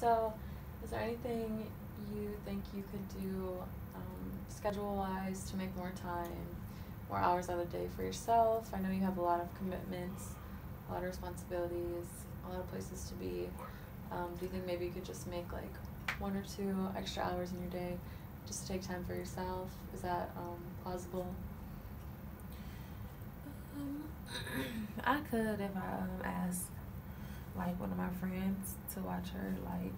So, is there anything you think you could do schedule-wise to make more time, more hours out of the day for yourself? I know you have a lot of commitments, a lot of responsibilities, a lot of places to be. Do you think maybe you could just make like 1 or 2 extra hours in your day just to take time for yourself? Is that plausible? Um, I could if I asked like one of my friends to watch her like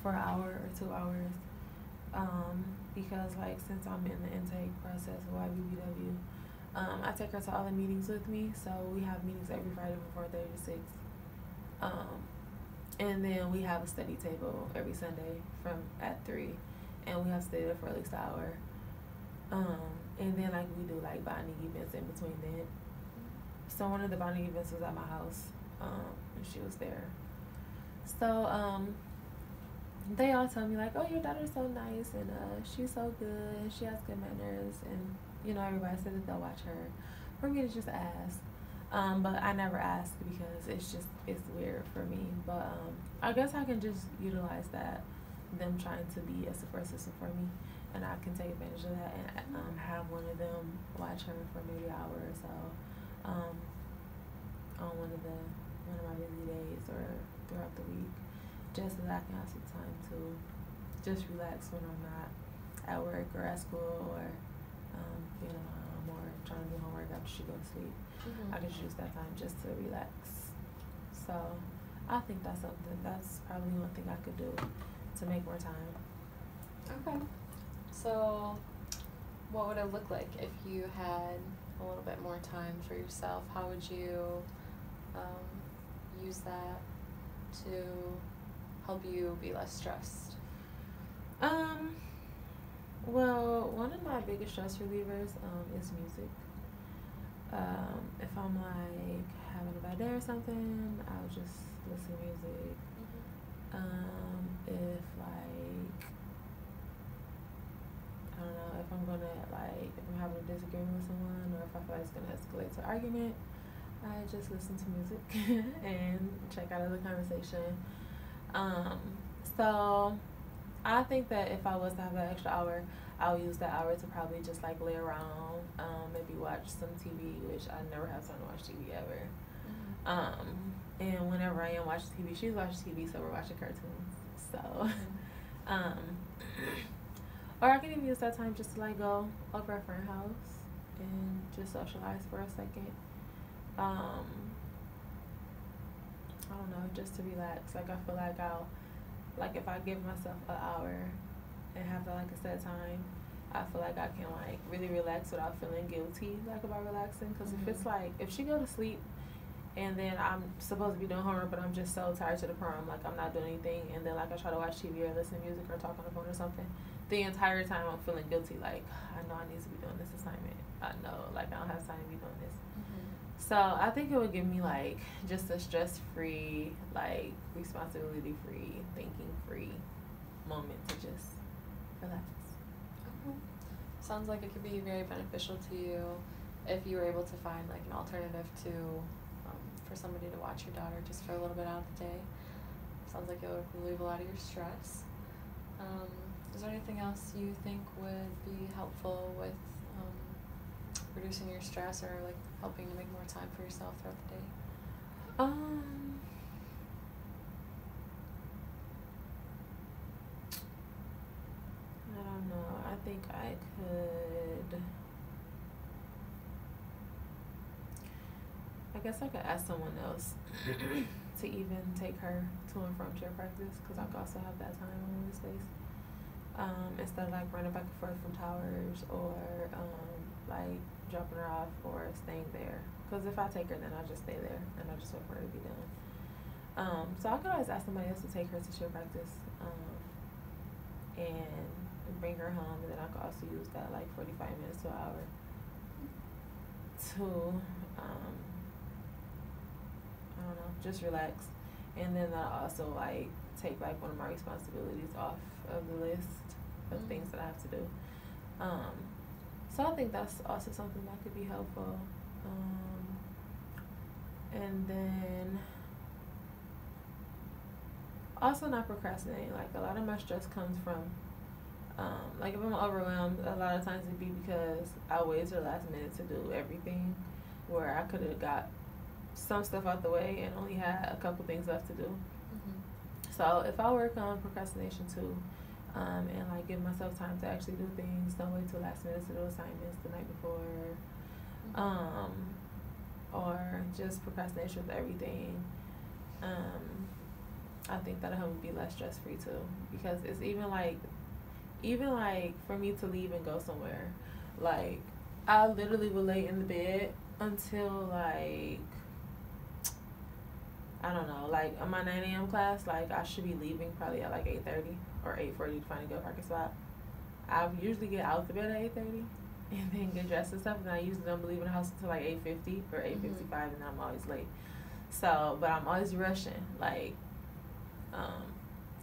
for an hour or 2 hours. Because like since I'm in the intake process of YBBW, I take her to all the meetings with me. So we have meetings every Friday from 4:30 to 6. Um, and then we have a study table every Sunday from at 3, and we have to stay there for at least an hour. And then like we do like bonding events in between then. So one of the bonding events was at my house, and she was there. So they all tell me like, "Oh, your daughter's so nice, and she's so good, and she has good manners," and everybody said that they'll watch her. For me to just ask, but I never ask because it's weird for me. But I guess I can just utilize that, them trying to be a support system for me, and I can take advantage of that and have one of them watch her for maybe an hour or so, on one of my busy days or throughout the week, just so that I can have some time to just relax when I'm not at work or at school or being at home or trying to do homework after she goes to sleep. Mm-hmm. I can just use that time just to relax. So I think that's probably one thing I could do to make more time. Okay. So, what would it look like if you had a little bit more time for yourself? How would you use that to help you be less stressed? Well, one of my biggest stress relievers is music. If I'm like having a bad day or something, I'll just listen to music. If like I don't know, if I'm gonna like if I'm having a disagreement with someone or if I feel like it's gonna escalate to argument, I just listen to music and check out of the conversation. So I think that if I was to have that extra hour, I'll use that hour to probably just like lay around, maybe watch some TV, which I never have time to watch TV ever. And whenever I am watching TV, she's watching TV, so we're watching cartoons. So, or I can even use that time just to like go over at a friend's house and just socialize for a second. I don't know, just to relax. Like I feel like like if I give myself an hour and have like a set time, I feel like I can like really relax without feeling guilty like about relaxing. Because if it's like if she go to sleep and then I'm supposed to be doing homework, but I'm just so tired to the point I'm like I'm not doing anything, and then like I try to watch TV or listen to music or talk on the phone or something, the entire time I'm feeling guilty. Like I know I need to be doing this assignment. I know like I don't have time to be doing this. So I think it would give me like just a stress-free, like responsibility-free, thinking-free moment to just relax. Okay. Sounds like it could be very beneficial to you if you were able to find like an alternative to for somebody to watch your daughter just for a little bit out of the day. Sounds like it would relieve a lot of your stress. Is there anything else you think would be helpful with reducing your stress or like helping to make more time for yourself throughout the day? I don't know. I think I could. I guess I could ask someone else to even take her to and from cheer practice, because I could also have that time on Wednesdays. Instead of like running back and forth from Towers or like dropping her off or staying there. Because if I take her, then I just stay there and I just wait for her to be done. So I could always ask somebody else to take her to cheer practice and bring her home, and then I could also use that like 45 minutes to an hour to I don't know, just relax. And then I'll also like take like one of my responsibilities off of the list of things that I have to do. So I think that's also something that could be helpful. And then also not procrastinating. Like a lot of my stress comes from like if I'm overwhelmed, a lot of times it'd be because I wait till the last minute to do everything, where I could have got some stuff out the way and only had a couple things left to do. So if I work on procrastination too, and like give myself time to actually do things, don't wait till last minute to do assignments the night before, or just procrastination with everything. I think that'll help me be less stress free too, because it's even like for me to leave and go somewhere, like I literally will lay in the bed until like I don't know, like on my 9 a.m. class, like I should be leaving probably at like 8:30 or 8:40 to find a good parking spot. I usually get out the bed at 8:30 and then get dressed and stuff, and I usually don't leave the house until like 8:50 or 8:55, and I'm always late. So, but I'm always rushing, like,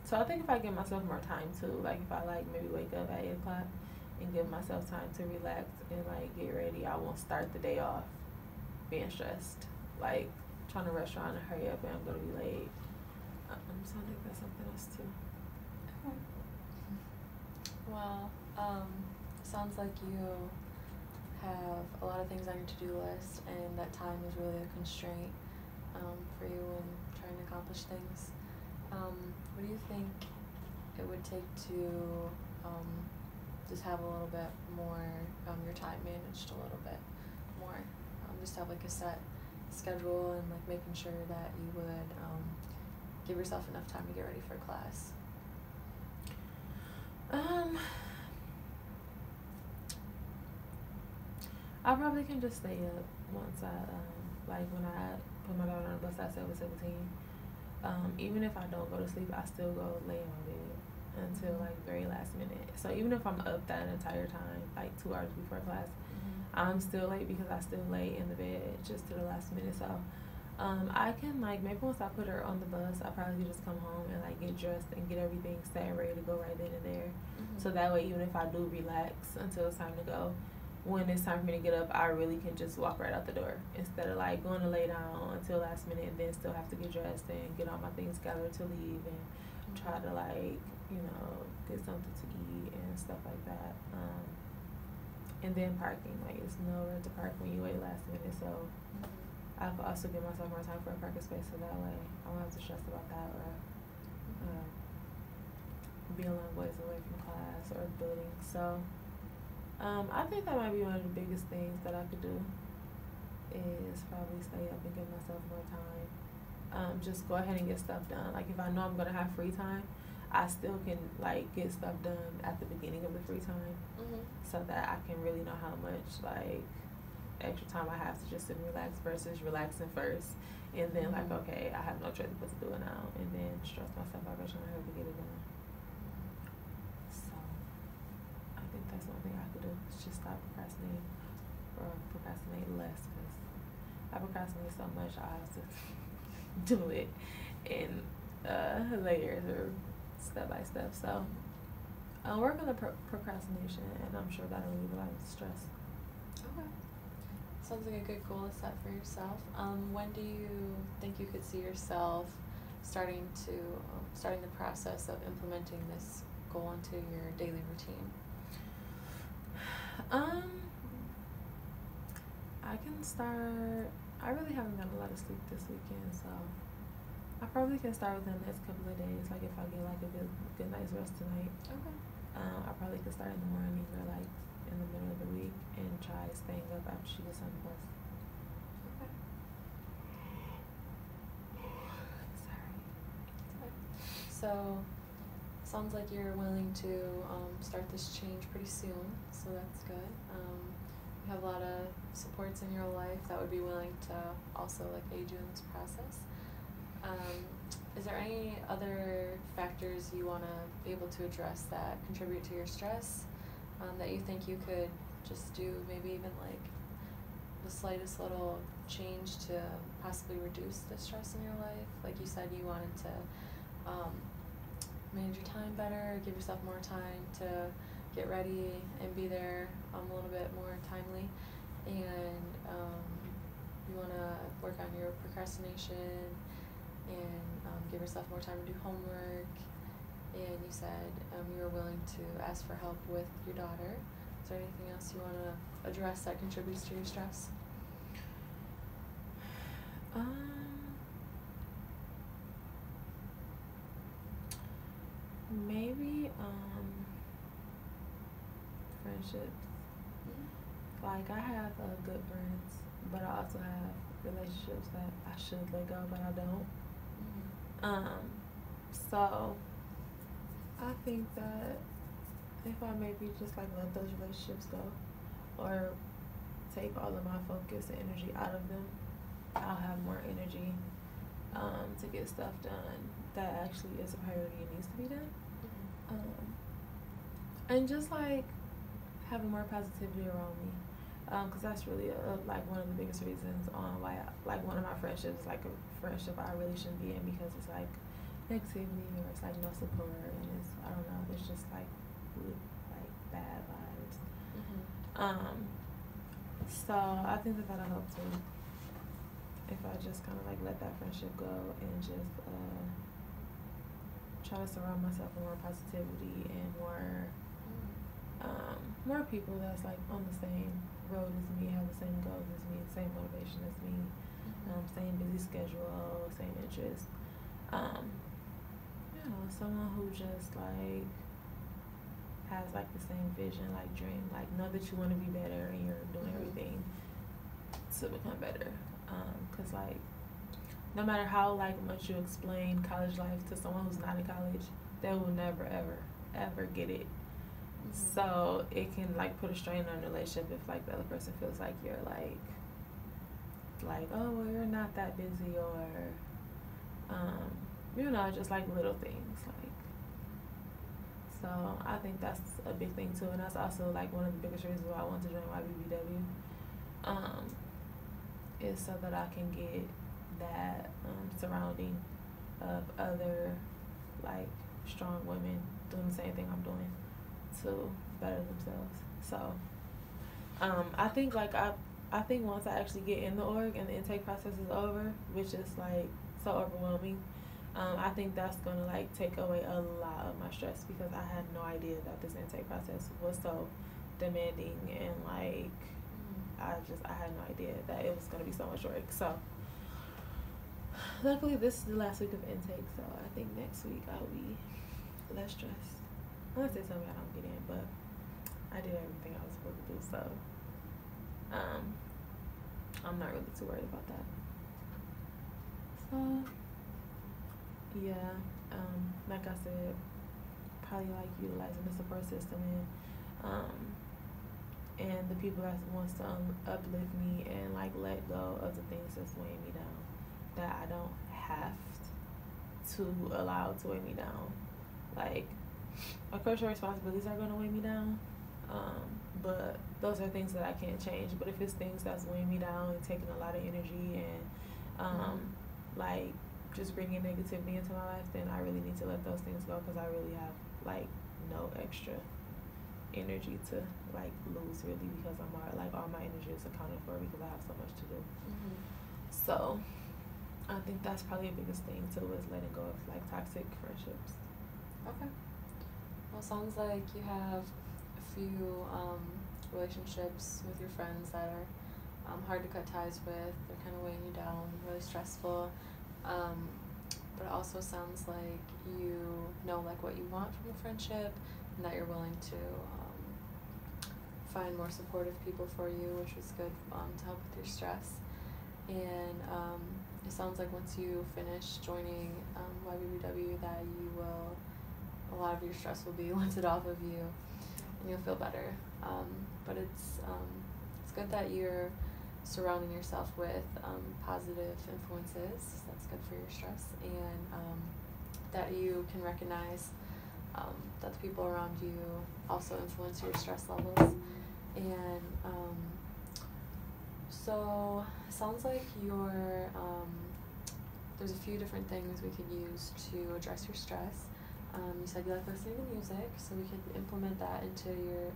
so I think if I give myself more time too, like if I like maybe wake up at 8 o'clock and give myself time to relax and like get ready, I won't start the day off being stressed, like trying to rush around and hurry up and I'm gonna be late. So I think that's something else too. Okay. Well, sounds like you have a lot of things on your to-do list, and that time is really a constraint for you when trying to accomplish things. What do you think it would take to just have a little bit more your time managed a little bit more? Just have like a set schedule and like making sure that you would give yourself enough time to get ready for class. I probably can just stay up once I like when I put my daughter on the bus at 7:17. Even if I don't go to sleep, I still go lay in my bed until like very last minute. So even if I'm up that entire time, like 2 hours before class, I'm still late because I still lay in the bed just to the last minute. So I can like maybe once I put her on the bus, I probably can just come home and like get dressed and get everything set and ready to go right then and there. So that way, even if I do relax until it's time to go, when it's time for me to get up, I really can just walk right out the door instead of like going to lay down until last minute and then still have to get dressed and get all my things gathered to leave and try to like, you know, get something to eat and stuff like that. And then parking, like it's nowhere to park when you wait last minute, so I could also give myself more time for a parking space so that way I won't have to stress about that or be a long ways away from class or the building. So I think that might be one of the biggest things that I could do is probably stay up and give myself more time. Just go ahead and get stuff done. Like if I know I'm gonna have free time, I still can like get stuff done at the beginning of the free time, so that I can really know how much like extra time I have to just sit and relax versus relaxing first and then like okay, I have no choice but to do it now and then stress myself out rushing ahead to get it done. So I think that's one thing I could do is just stop procrastinating or procrastinate less, because I procrastinate so much I have to do it in layers or step by step. So I'll work on the procrastination and I'm sure that'll relieve a lot of stress. Okay. Sounds like a good goal to set for yourself. When do you think you could see yourself starting the process of implementing this goal into your daily routine? I can start. I really haven't gotten a lot of sleep this weekend, so I probably can start within the next couple of days. Like if I get like a good night's rest tonight. Okay. I probably could start in the morning or like in the middle of the week and try staying up after she gets on the bus. Okay. Sorry. So, sounds like you're willing to start this change pretty soon, so that's good. You have a lot of supports in your life that would be willing to also like aid you in this process. Is there any other factors you want to be able to address that contribute to your stress that you think you could just do, maybe even like the slightest little change to possibly reduce the stress in your life? Like you said, you wanted to manage your time better, give yourself more time to get ready and be there a little bit more timely, and you want to work on your procrastination and give yourself more time to do homework. And you said you were willing to ask for help with your daughter. Is there anything else you want to address that contributes to your stress? Maybe friendships. Like, I have good friends, but I also have relationships that I should let go, but I don't. So I think that if I maybe just like let those relationships go, or take all of my focus and energy out of them, I'll have more energy to get stuff done that actually is a priority and needs to be done. And just like having more positivity around me, because that's really like one of the biggest reasons on why like one of my friendships is like a friendship I really shouldn't be in, because it's like negativity or it's like no support, and it's, I don't know, it's just like bad vibes. So I think that that'll help too, if I just kind of like let that friendship go and just try to surround myself with more positivity and more people that's like on the same road as me, have the same goals as me, same motivation as me, same busy schedule, same interests. You know, someone who just like has like the same vision, like dream, like know that you want to be better and you're doing everything to become better. Cause like no matter how like much you explain college life to someone who's not in college, they will never ever get it. So it can like put a strain on the relationship if like the other person feels like you're like oh well, you're not that busy, or you know, just like little things like. So I think that's a big thing too, and that's also like one of the biggest reasons why I want to join YBBW, is so that I can get that surrounding of other like strong women doing the same thing I'm doing to better themselves. So I think like I think once I actually get in the org and the intake process is over, which is like so overwhelming, I think that's gonna like take away a lot of my stress, because I had no idea that this intake process was so demanding, and like I had no idea that it was gonna be so much work. So luckily this is the last week of intake, so I think next week I'll be less stressed. Unless they tell me I don't get in, but I did everything I was supposed to do, so I'm not really too worried about that. So yeah, like I said, probably like utilizing the support system and the people that wants to uplift me and like let go of the things that's weighing me down, that I don't have to allow to weigh me down. Like, of course your responsibilities are going to weigh me down, but those are things that I can't change. But if it's things that's weighing me down and taking a lot of energy and like just bringing negativity into my life, then I really need to let those things go, because I really have like no extra energy to like lose, really, because I'm all my energy is accounted for because I have so much to do. So I think that's probably the biggest thing too, is letting go of like toxic friendships. Okay. Well, sounds like you have a few relationships with your friends that are hard to cut ties with. They're kind of weighing you down, really stressful. But it also sounds like you know like what you want from a friendship, and that you're willing to find more supportive people for you, which is good to help with your stress. And it sounds like once you finish joining YBBW, that a lot of your stress will be lifted off of you, and you'll feel better. But it's good that you're surrounding yourself with positive influences. That's good for your stress, and that you can recognize that the people around you also influence your stress levels. And so it sounds like there's a few different things we could use to address your stress. You said you like listening to music, so we could implement that into your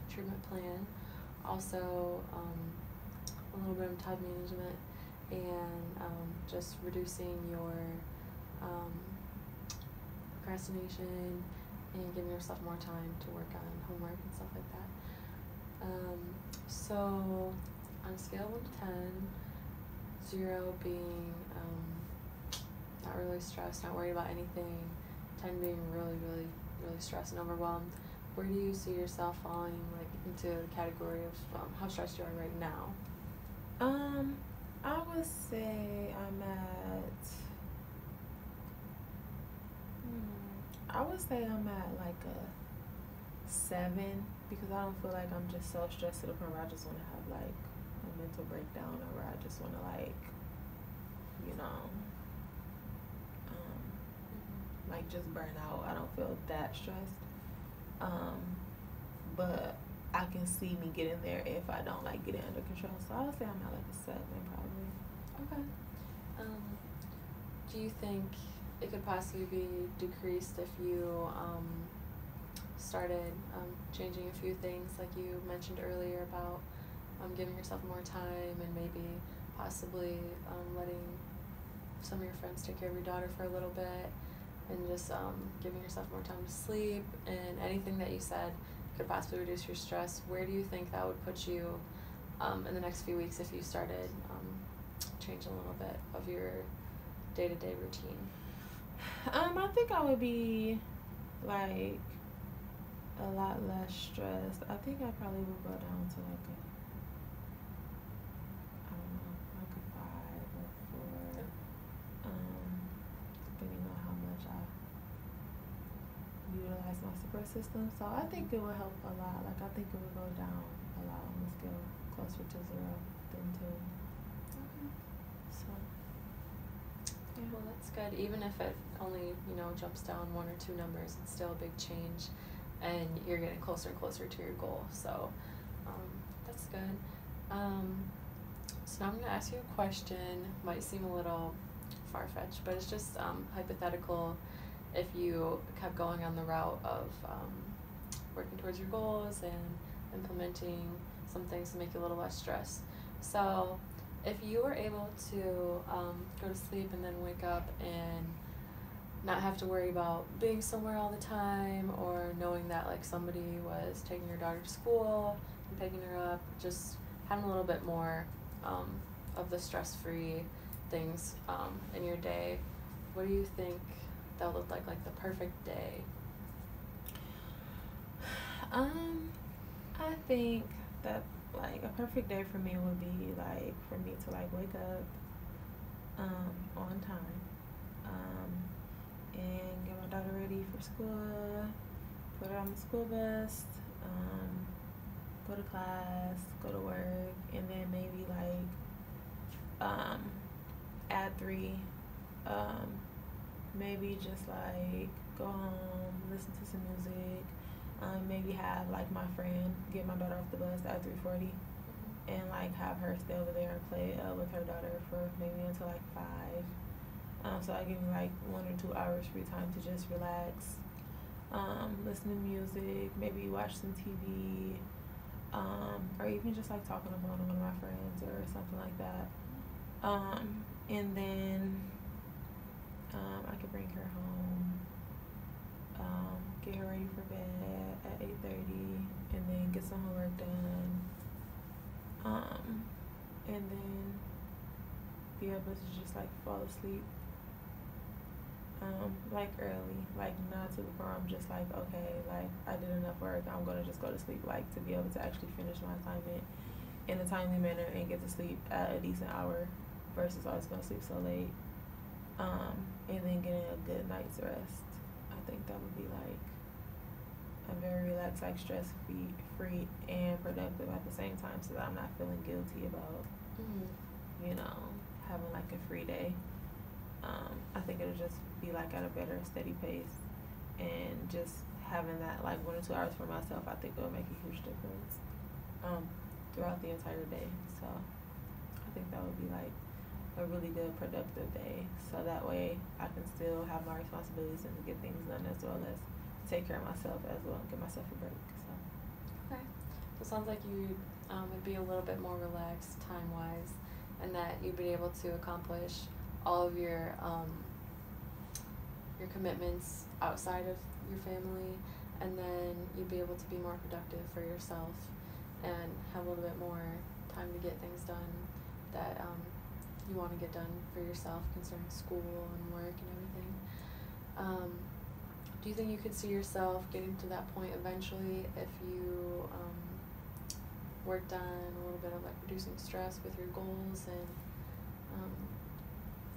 treatment plan. Also, a little bit of time management, and just reducing your procrastination and giving yourself more time to work on homework and stuff like that. So on a scale of 1 to 10, 0 being not really stressed, not worried about anything, 10 being really, really, really stressed and overwhelmed, where do you see yourself falling like into the category of how stressed you are right now? I would say I'm at. Like a 7 because I don't feel like I'm just so stressed to the point where I just want to have like a mental breakdown or where I just want to like, you know, like just burn out. I don't feel that stressed. But I can see me getting there if I don't like get it under control. So I would say I'm at like a 7 probably. Okay. Do you think it could possibly be decreased if you started changing a few things like you mentioned earlier about giving yourself more time and maybe possibly letting some of your friends take care of your daughter for a little bit and just giving yourself more time to sleep, and anything that you said could possibly reduce your stress? Where do you think that would put you in the next few weeks if you started changing a little bit of your day-to-day routine? I think I would be like a lot less stressed. I think I probably would go down to like a, I don't know, like a 5 or 4, depending on how much I utilize my support system. So I think it would help a lot. Like I think it would go down a lot on the scale, closer to 0 than 2. Okay. So yeah. Well, that's good. Even if it only, jumps down 1 or 2 numbers, it's still a big change, and you're getting closer and closer to your goal. So that's good. So now I'm going to ask you a question. Might seem a little far-fetched, but it's just hypothetical. If you kept going on the route of working towards your goals and implementing some things to make you a little less stressed. So if you were able to go to sleep and then wake up and not have to worry about being somewhere all the time, or knowing that like somebody was taking your daughter to school and picking her up, just having a little bit more of the stress-free things in your day, what do you think that would look like the perfect day? I think that like a perfect day for me would be like for me to like wake up on time and get my daughter ready for school, put her on the school bus, go to class, go to work, and then maybe like at 3 maybe just like go home, listen to some music, maybe have like my friend get my daughter off the bus at 3:40 and like have her stay over there and play with her daughter for maybe until like 5. So I give me like 1 or 2 hours free time to just relax, listen to music, maybe watch some TV, or even just like talk on the phone to one of my friends or something like that. And then I could bring her home, get her ready for bed at 8:30, and then get some homework done, and then be able to just like fall asleep like early, like not to the point where I'm just like, okay, like I did enough work, I'm gonna just go to sleep, like to be able to actually finish my assignment in a timely manner and get to sleep at a decent hour versus always gonna sleep so late, and then getting a good night's rest. I think that would be like a very relaxed, like stress free and productive at the same time, so that I'm not feeling guilty about having like a free day. I think it'll just be like at a better steady pace, and just having that like 1 or 2 hours for myself, I think it'll make a huge difference throughout the entire day. So I think that would be like a really good productive day, so that way I can still have my responsibilities and get things done, as well as take care of myself as well and give myself a break. So okay, so it sounds like you would be a little bit more relaxed time wise and that you'd be able to accomplish all of your commitments outside of your family, and then you'd be able to be more productive for yourself and have a little bit more time to get things done that you want to get done for yourself concerning school and work and everything. Do you think you could see yourself getting to that point eventually if you worked on a little bit of like reducing stress with your goals and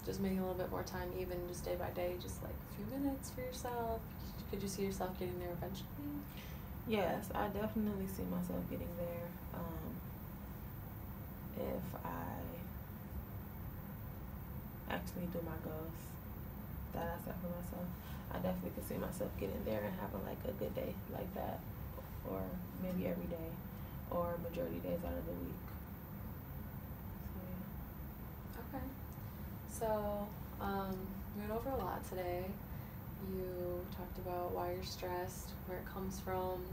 just making a little bit more time, even just day by day, just like a few minutes for yourself? Could you see yourself getting there eventually? Yes, I definitely see myself getting there. If I actually do my goals that I set for myself, I definitely could see myself getting there and having like a good day like that, or maybe every day, or majority days out of the week. So yeah. Okay. So we went over a lot today. You talked about why you're stressed, where it comes from.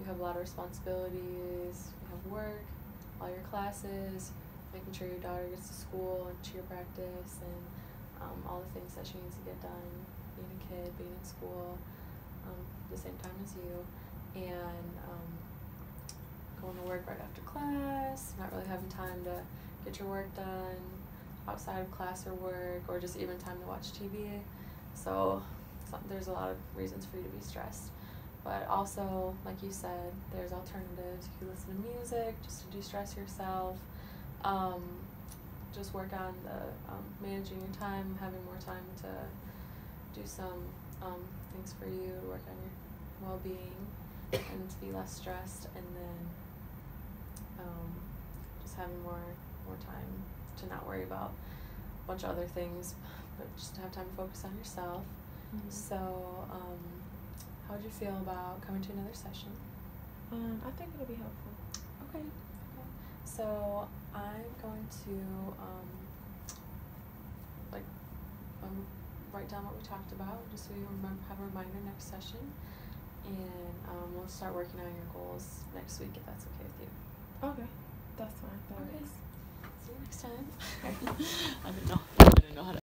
You have a lot of responsibilities. You have work, all your classes, making sure your daughter gets to school and cheer practice, and all the things that she needs to get done, being a kid, being in school at the same time as you, and going to work right after class, not really having time to get your work done outside of class or work, or just even time to watch TV. So there's a lot of reasons for you to be stressed. But also, like you said, there's alternatives. You can listen to music just to de-stress yourself. Just work on the managing your time, having more time to do some things for you, to work on your well-being and to be less stressed, and then just having more time to not worry about a bunch of other things, but just to have time to focus on yourself. Mm-hmm. So how would you feel about coming to another session? I think it'll be helpful. Okay. So I'm going to write down what we talked about, just so you have a reminder next session, and we'll start working on your goals next week if that's okay with you. Okay, that's fine. Okay. Works. See you next time. I didn't know.